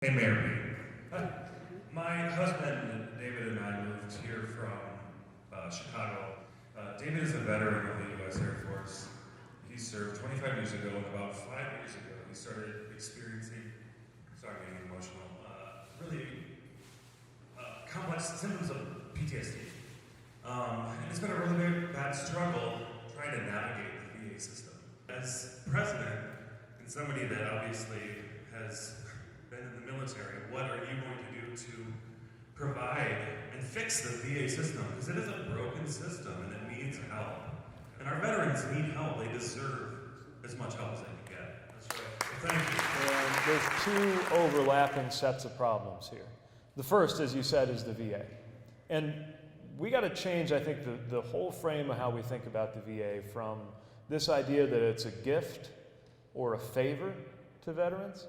Hey, Mary. My husband, David, and I moved here from Chicago. David is a veteran of the U.S. Air Force. He served 25 years ago, and about 5 years ago, he started experiencing, sorry, I'm getting emotional, really complex symptoms of PTSD. And it's been a really bad struggle trying to navigate the VA system. As president, and somebody that obviously has been in the military, what are you going to do to provide and fix the VA system? Because it is a broken system and it needs help. And our veterans need help. They deserve as much help as they can get. That's right. Thank you. And there's two overlapping sets of problems here. The first, as you said, is the VA. And we got to change, I think, the whole frame of how we think about the VA from this idea that it's a gift or a favor to veterans,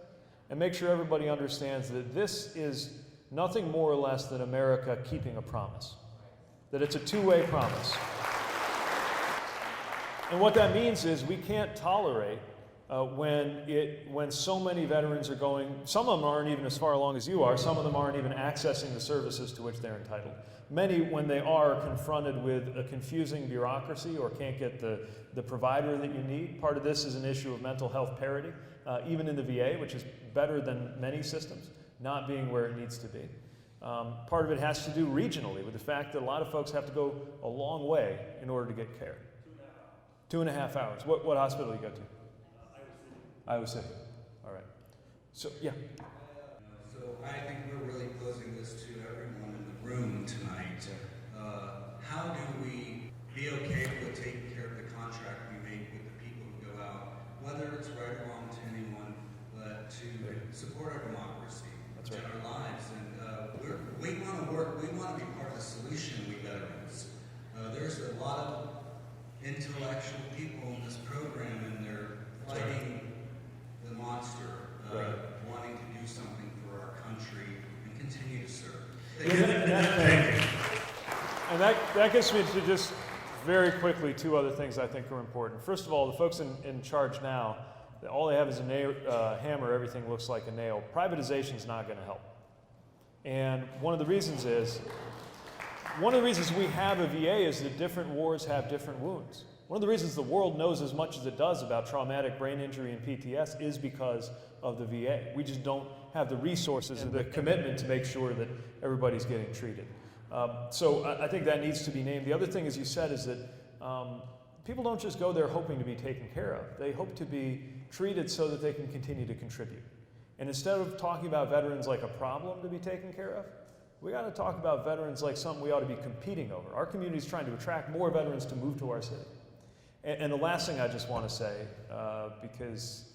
and make sure everybody understands that this is nothing more or less than America keeping a promise, that it's a two-way promise. And what that means is we can't tolerate when so many veterans are going, some of them aren't even as far along as you are, some of them aren't even accessing the services to which they're entitled. Many, when they are confronted with a confusing bureaucracy or can't get the provider that you need, part of this is an issue of mental health parity, even in the VA, which is better than many systems, not being where it needs to be. Part of it has to do regionally with the fact that a lot of folks have to go a long way in order to get care. 2.5 hours. What hospital do you go to? Iowa City. All right. So, yeah. So I think we're really posing this to everyone in the room tonight. How do we be okay with taking care of the contract we make with the people who go out, whether it's right or wrong to anyone, but to support our democracy and our lives. And we want to work, we want to be part of the solution, we veterans. There's a lot of intellectual people in this program, and they're fighting the monster, wanting to do something for our country and continue to serve. Thank you. And that gets me to just very quickly two other things I think are important. First of all, the folks in charge now, all they have is a hammer, everything looks like a nail. Privatization is not going to help. And one of the reasons we have a VA is that different wars have different wounds. One of the reasons the world knows as much as it does about traumatic brain injury and PTS is because of the VA. We just don't have the resources and the commitment to make sure that everybody's getting treated. So I think that needs to be named. The other thing, as you said, is that people don't just go there hoping to be taken care of. They hope to be treated so that they can continue to contribute. And instead of talking about veterans like a problem to be taken care of, we got to talk about veterans like something we ought to be competing over. Our community is trying to attract more veterans to move to our city. And the last thing I just want to say, because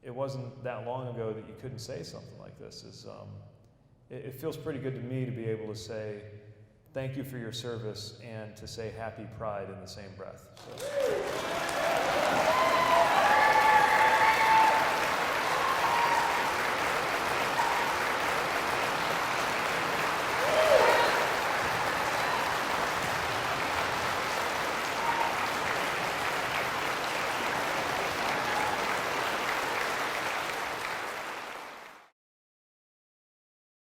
it wasn't that long ago that you couldn't say something like this, is it feels pretty good to me to be able to say thank you for your service and to say happy pride in the same breath. So.